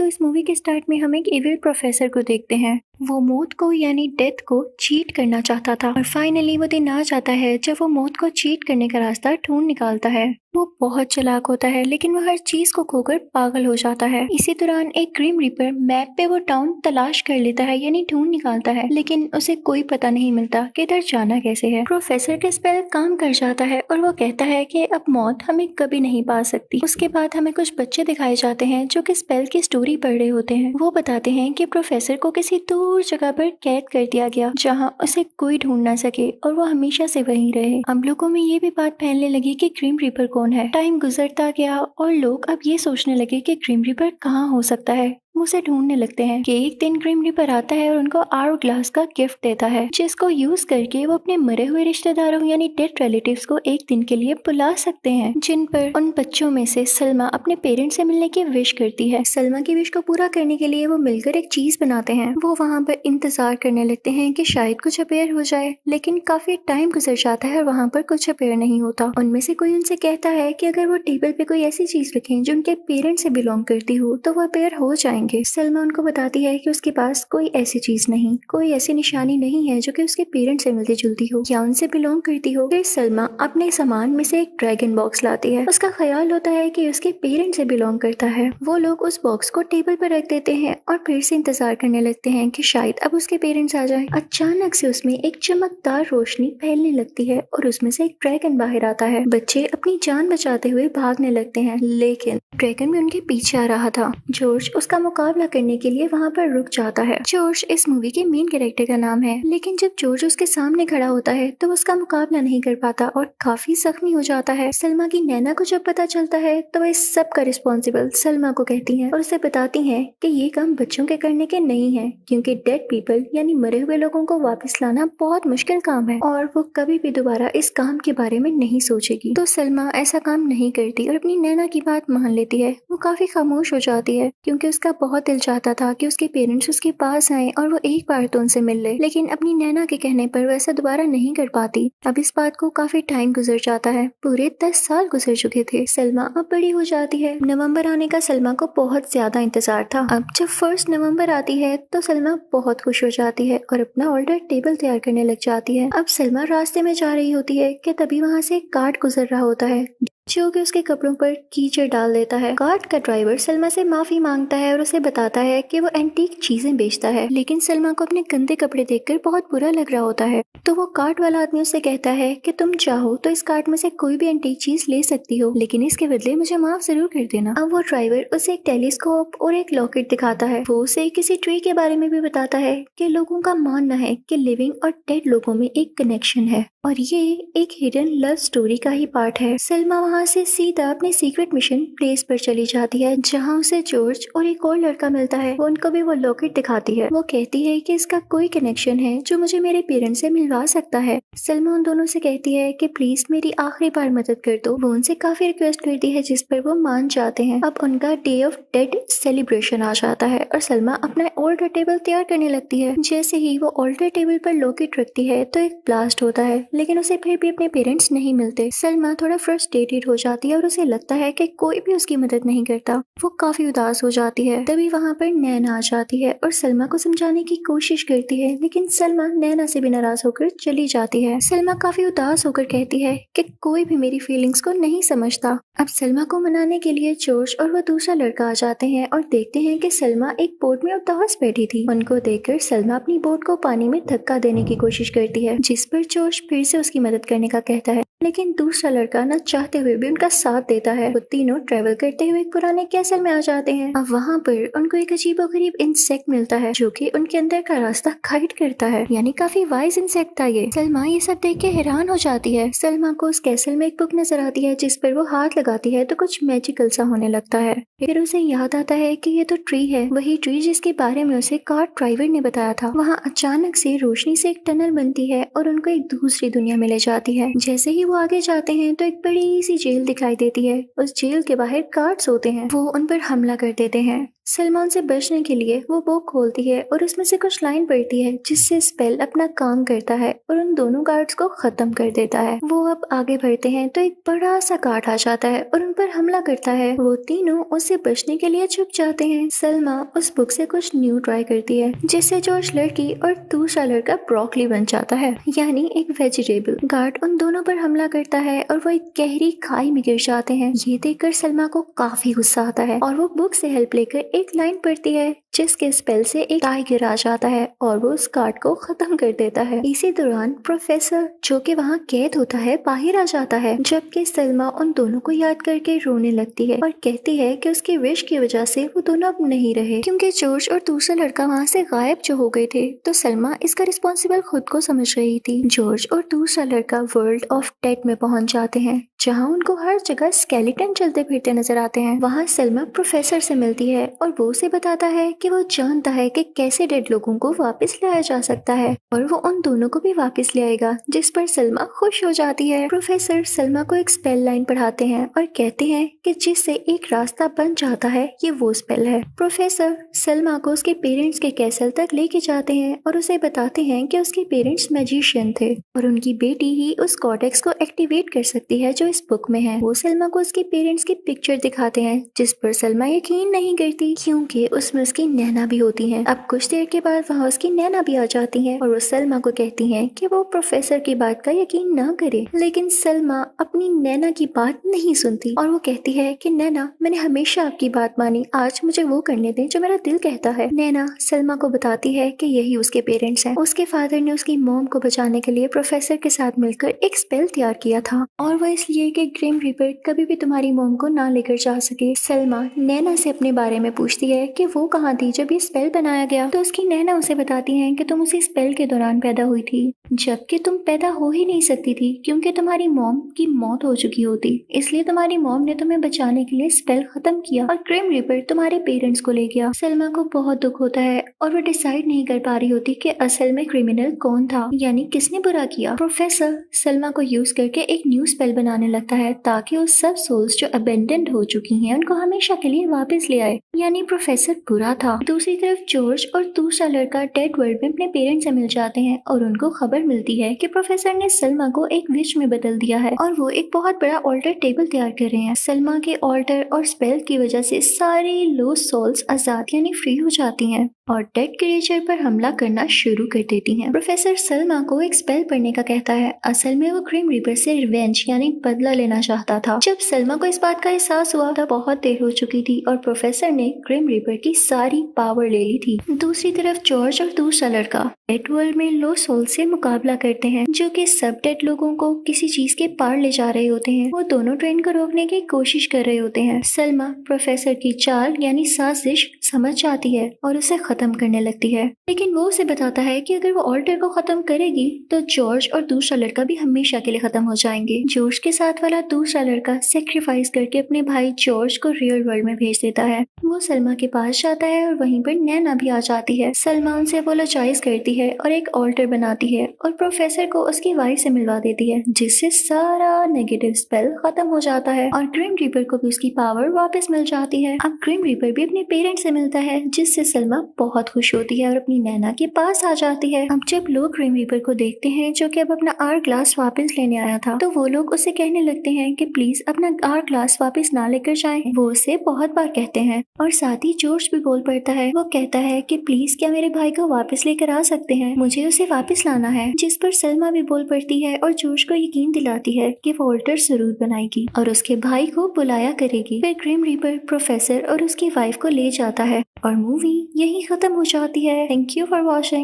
तो इस मूवी के स्टार्ट में हम एक इविल प्रोफेसर को देखते हैं। वो मौत को यानी डेथ को चीट करना चाहता था और फाइनली वो दिन आ जाता है जब वो मौत को चीट करने का रास्ता ढूंढ निकालता है। वो बहुत चालाक होता है लेकिन वो हर चीज को खोकर पागल हो जाता है। इसी दौरान एक ग्रिम रीपर मैप पे वो टाउन तलाश कर लेता है यानी ढूंढ निकालता है, लेकिन उसे कोई पता नहीं मिलता कि इधर जाना कैसे है। प्रोफेसर का स्पेल काम कर जाता है और वो कहता है कि अब मौत हमें कभी नहीं पा सकती। उसके बाद हमें कुछ बच्चे दिखाए जाते हैं जो कि स्पेल की स्टोरी पढ़ रहे होते हैं। वो बताते हैं कि प्रोफेसर को किसी दूर जगह पर कैद कर दिया गया जहाँ उसे कोई ढूंढ ना सके और वो हमेशा से वहीं रहे। हम लोगों में ये भी बात फैलने लगी कि ग्रिम रीपर कौन है। टाइम गुजरता गया और लोग अब ये सोचने लगे कि ग्रिम रीपर कहाँ हो सकता है। वो उसे ढूंढने लगते हैं कि एक दिन ग्रिम रीपर आता है और उनको आवर ग्लास का गिफ्ट देता है, जिसको यूज करके वो अपने मरे हुए रिश्तेदारों यानी डेड रिलेटिव्स को एक दिन के लिए बुला सकते हैं, जिन पर उन बच्चों में से सलमा अपने पेरेंट्स से मिलने की विश करती है। सलमा की विश को पूरा करने के लिए वो मिलकर एक चीज बनाते हैं। वो वहाँ पर इंतजार करने लगते हैं कि शायद कुछ अपेयर हो जाए, लेकिन काफी टाइम गुजर जाता है और वहाँ पर कुछ अपेयर नहीं होता। उनमें से कोई उनसे कहता है कि अगर वो टेबल पे कोई ऐसी चीज रखें जो उनके पेरेंट्स से बिलोंग करती हो तो वो अपेयर हो जाएंगे। सलमा उनको बताती है कि उसके पास कोई ऐसी चीज नहीं, कोई ऐसी निशानी नहीं है जो कि उसके पेरेंट्स से मिलती जुलती हो या उनसे बिलोंग करती हो। फिर सलमा अपने सामान में से एक ड्रैगन बॉक्स लाती है। उसका ख्याल होता है कि उसके पेरेंट्स से बिलोंग करता है। वो लोग उस बॉक्स को टेबल पर रख देते हैं और फिर से इंतजार करने लगते हैं कि शायद अब उसके पेरेंट्स आ जाए। अचानक से उसमें एक चमकदार रोशनी फैलने लगती है और उसमें से एक ड्रैगन बाहर आता है। बच्चे अपनी जान बचाते हुए भागने लगते हैं, लेकिन ड्रैगन भी उनके पीछे आ रहा था। जॉर्ज उसका मुकाबला करने के लिए वहाँ पर रुक जाता है। जॉर्ज इस मूवी के मेन कैरेक्टर का नाम है, लेकिन जब जॉर्ज उसके सामने खड़ा होता है तो उसका मुकाबला नहीं कर पाता और काफी जख्मी हो जाता है। सलमा की नैना को जब पता चलता है तो वह इस सब का रिस्पॉन्सिबल सलमा को कहती हैं और उसे बताती हैं कि ये काम बच्चों के करने के नहीं है, क्योंकि डेड पीपल यानी मरे हुए लोगों को वापस लाना बहुत मुश्किल काम है और वो कभी भी दोबारा इस काम के बारे में नहीं सोचेगी। तो सलमा ऐसा काम नहीं करती और अपनी नैना की बात मान लेती है। वो काफी खामोश हो जाती है क्योंकि उसका बहुत दिल चाहता था कि उसके पेरेंट्स उसके पास आए और वो एक बार तो उनसे मिल ले, लेकिन अपनी नैना के कहने पर वो ऐसा दोबारा नहीं कर पाती। अब इस बात को काफी टाइम गुजर जाता है, पूरे 10 साल गुजर चुके थे। सलमा अब बड़ी हो जाती है। नवंबर आने का सलमा को बहुत ज्यादा इंतजार था। अब जब 1 नवंबर आती है तो सलमा बहुत खुश हो जाती है और अपना ऑर्डर टेबल तैयार करने लग जाती है। अब सलमा रास्ते में जा रही होती है कि तभी वहाँ से एक कार्ड गुजर रहा होता है जो कि उसके कपड़ों पर कीचड़ डाल देता है। कार्ड का ड्राइवर सलमा से माफी मांगता है और उसे बताता है कि वो एंटीक चीजें बेचता है, लेकिन सलमा को अपने गंदे कपड़े देखकर बहुत बुरा लग रहा होता है। तो वो कार्ड वाला आदमी उससे कहता है कि तुम चाहो तो इस कार्ड में से कोई भी एंटीक चीज ले सकती हो, लेकिन इसके बदले मुझे माफ जरूर कर देना। अब वो ड्राइवर उसे एक टेलीस्कोप और एक लॉकेट दिखाता है। वो उसे किसी ट्री के बारे में भी बताता है कि लोगों का मानना है कि लिविंग और डेड लोगों में एक कनेक्शन है और ये एक हिडन लव स्टोरी का ही पार्ट है। सलमा वहाँ से सीधा अपने सीक्रेट मिशन प्लेस पर चली जाती है जहाँ उसे जॉर्ज और एक और लड़का मिलता है। वो उनको भी वो लॉकेट दिखाती है। वो कहती है कि इसका कोई कनेक्शन है जो मुझे मेरे पेरेंट्स से मिलवा सकता है। सलमा उन दोनों से कहती है कि प्लीज मेरी आखिरी बार मदद कर दो। वो उनसे काफी रिक्वेस्ट करती है जिस पर वो मान जाते हैं। अब उनका डे ऑफ डेड सेलिब्रेशन आ जाता है और सलमा अपना ऑल्टर टेबल तैयार करने लगती है। जैसे ही वो ऑल्टर टेबल पर लॉकेट रखती है तो एक ब्लास्ट होता है, लेकिन उसे फिर भी अपने पेरेंट्स नहीं मिलते। सलमा थोड़ा फ्रस्ट्रेटेड हो जाती है और उसे लगता है कि कोई भी उसकी मदद नहीं करता। वो काफी उदास हो जाती है। तभी वहाँ पर नैना आ जाती है और सलमा को समझाने की कोशिश करती है, लेकिन सलमा नैना से भी नाराज होकर चली जाती है। सलमा काफी उदास होकर कहती है कि कोई भी मेरी फीलिंग्स को नहीं समझता। अब सलमा को मनाने के लिए जॉर्ज और वो दूसरा लड़का आ जाते हैं और देखते हैं कि सलमा एक बोट में उदास बैठी थी। उनको देखकर सलमा अपनी बोट को पानी में धक्का देने की कोशिश करती है, जिस पर जॉर्ज फिर से उसकी मदद करने का कहता है, लेकिन दूसरा लड़का न चाहते हुए भी उनका साथ देता है। वो तीनों ट्रेवल करते हुए एक पुराने कैसल में आ जाते हैं। अब वहाँ पर उनको एक अजीबोगरीब इंसेक्ट मिलता है जो कि उनके अंदर का रास्ता गाइड करता है, यानी काफी वाइज इंसेक्ट था ये। सलमा ये सब देख के हैरान हो जाती है। सलमा को उस कैसल में एक बुक नजर आती है जिस पर वो हाथ लगाती है तो कुछ मैजिकल सा होने लगता है। फिर उसे याद आता है कि ये तो ट्री है, वही ट्री जिसके बारे में उसे कार ड्राइवर ने बताया था। वहाँ अचानक से रोशनी से एक टनल बनती है और उनको एक दूसरी दुनिया में ले जाती है। जैसे ही वो आगे जाते हैं तो एक बड़ी सी जेल दिखाई देती है। उस जेल के बाहर गार्ड्स होते हैं, वो उन पर हमला कर देते हैं। सलमान से बचने के लिए वो बुक खोलती है और उसमें से कुछ लाइन पढ़ती है, जिससे स्पेल अपना काम करता है और उन दोनों गार्ड्स को खत्म कर देता है। वो अब आगे बढ़ते हैं तो एक बड़ा सा गार्ड आ जाता है और उन पर हमला करता है। वो तीनों उससे बचने के लिए छुप जाते हैं। सलमा उस बुक से कुछ न्यू ट्राई करती है, जिससे जॉर्ज लड़की और दूसरा लड़का ब्रोकली बन जाता है, यानी एक वेजिटेबल। गार्ड उन दोनों पर हमला करता है और वो एक गहरी खाई में गिर जाते हैं। ये देखकर सलमा को काफी गुस्सा आता है और वो बुक से हेल्प लेकर एक लाइन पढ़ती है, जिसके स्पेल से एक टाइगर आ जाता है और वो उस गार्ड को खत्म कर देता है। इसी दौरान प्रोफेसर, जो कि वहाँ कैद होता है, बाहर आ जाता है, जबकि सलमा उन दोनों को याद करके रोने लगती है और कहती है कि उसकी विश की वजह से वो दोनों अब नहीं रहे, क्योंकि जॉर्ज और दूसरा लड़का वहाँ से गायब जो हो गए थे। तो सलमा इसका रिस्पॉन्सिबल खुद को समझ रही थी। जॉर्ज और दूसरा लड़का वर्ल्ड ऑफ डेड में पहुंच जाते हैं, जहाँ उनको हर जगह स्केलेटन चलते फिरते नजर आते हैं। वहाँ सलमा प्रोफेसर से मिलती है और वो उसे बताता है कि वो जानता है कि कैसे डेड लोगों को वापस लाया जा सकता है और वो उन दोनों को भी वापस ले आएगा, जिस पर सलमा खुश हो जाती है। प्रोफेसर सलमा को एक स्पेल लाइन पढ़ाते हैं और कहते हैं कि जिससे एक रास्ता बन जाता है, ये वो स्पेल है। प्रोफेसर सलमा को उसके पेरेंट्स के कैसल तक लेके जाते हैं और उसे बताते हैं कि उसके पेरेंट्स मैजिशियन थे और उनकी बेटी ही उस कॉर्टेक्स को एक्टिवेट कर सकती है जो इस बुक में है। वो सलमा को उसके पेरेंट्स की पिक्चर दिखाते हैं, जिस पर सलमा यकीन नहीं करती, क्योंकि उसमें उसकी नैना भी होती है। अब कुछ देर के बाद वहाँ उसकी नैना भी आ जाती है और वो सलमा को कहती हैं कि वो प्रोफेसर की बात का यकीन ना करे, लेकिन सलमा अपनी नैना की बात नहीं सुनती और वो कहती है कि नैना, मैंने हमेशा आपकी बात मानी, आज मुझे वो करने दें जो मेरा दिल कहता है। नैना सलमा को बताती है कि यही उसके पेरेंट्स हैं। उसके फादर ने उसकी मॉम को बचाने के लिए प्रोफेसर के साथ मिलकर एक स्पेल तैयार किया था और वो इसलिए कि ग्रिम रीपर कभी भी तुम्हारी मॉम को ना लेकर जा सके। सलमा नैना से अपने बारे में पूछती है कि वो कहाँ थी जब ये स्पेल बनाया गया, तो उसकी नैना उसे बताती है कि तुम उसी स्पेल के दौरान पैदा हुई थी, जबकि तुम पैदा हो ही नहीं सकती थी क्योंकि तुम्हारी मॉम की मौत हो चुकी होती, इसलिए तुम्हारी मॉम ने तुम्हें बचाने के लिए स्पेल खत्म किया और ग्रिम रीपर तुम्हारे पेरेंट्स को ले गया। सलमा को बहुत दुख होता है और वो डिसाइड नहीं कर पा रही होती कि असल में क्रिमिनल कौन था, यानी किसने बुरा किया। प्रोफेसर सलमा को यूज करके एक न्यू स्पेल बनाने लगता है ताकि उस सब सोल्स जो अबेंडेंड हो चुकी हैं उनको हमेशा के लिए वापस ले आए, यानी प्रोफेसर बुरा था। दूसरी तरफ जॉर्ज और दूसरा लड़का डेड वर्ल्ड में अपने पेरेंट्स से मिल जाते हैं और उनको खबर मिलती है कि प्रोफेसर ने सलमा को एक विच में बदल दिया है और वो एक बहुत बड़ा ऑल्टर टेबल तैयार कर रहे हैं। सलमा के ऑल्टर और स्पेल की वजह से सारी लोस्ट सोल्स आजाद यानी फ्री हो जाती हैं और डेड क्रिएचर पर हमला करना शुरू कर देती हैं। प्रोफेसर सलमा को एक स्पेल पढ़ने का कहता है। असल में वो ग्रिम रीपर से रिवेंज यानी बदला लेना चाहता था। जब सलमा को इस बात का एहसास हुआ तब बहुत देर हो चुकी थी और प्रोफेसर ने ग्रिम रीपर की सारी पावर ले ली थी। दूसरी तरफ जॉर्ज और दूसरा लड़का डेड वर्ल्ड में लो सोल से मुकाबला करते हैं, जो कि सब डेड लोगों को किसी चीज के पार ले जा रहे होते हैं। वो दोनों ट्रेन को रोकने की कोशिश कर रहे होते हैं। सलमा प्रोफेसर की चाल यानी साजिश समझ जाती है और उसे खत्म करने लगती है, लेकिन वो उसे बताता है कि अगर वो ऑल्टर को खत्म करेगी तो जॉर्ज और दूसरा लड़का भी हमेशा के लिए खत्म हो जाएंगे। जॉर्ज के साथ वाला दूसरा लड़का सेक्रीफाइस करके अपने भाई जॉर्ज को रियल वर्ल्ड में भेज देता है। वो सलमा के पास जाता है और वहीं पर नैना भी आ जाती है। सलमा उनसे अपोलोजाइज करती है और एक ऑल्टर बनाती है और प्रोफेसर को उसकी वाइफ से मिलवा देती है, जिससे सारा नेगेटिव स्पेल खत्म हो जाता है और ग्रिम रीपर को भी उसकी पावर वापस मिल जाती है। अब ग्रिम रीपर भी अपने पेरेंट्स से मिलता है, जिससे सलमा बहुत खुश होती है और अपनी नैना के पास आ जाती है। अब जब लोग ग्रिम रीपर को देखते हैं, जो कि अब अपना आर्ट ग्लास वापस लेने आया था, तो वो लोग उसे कहने लगते हैं कि प्लीज अपना आर्ट ग्लास वापस ना लेकर जाएं। वो उसे बहुत बार कहते हैं और साथ ही जॉर्ज भी बोल पड़ता है। वो कहता है कि प्लीज क्या मेरे भाई को वापस लेकर आ सकते हैं, मुझे उसे वापस लाना है। जिस पर सलमा भी बोल पड़ती है और जॉर्ज को यकीन दिलाती है कि वो ऑल्टर जरूर बनाएगी और उसके भाई को बुलाया करेगी। फिर ग्रिम रीपर प्रोफेसर और उसकी वाइफ को ले जाता है और मूवी यही खत्म हो जाती है। Thank you for watching.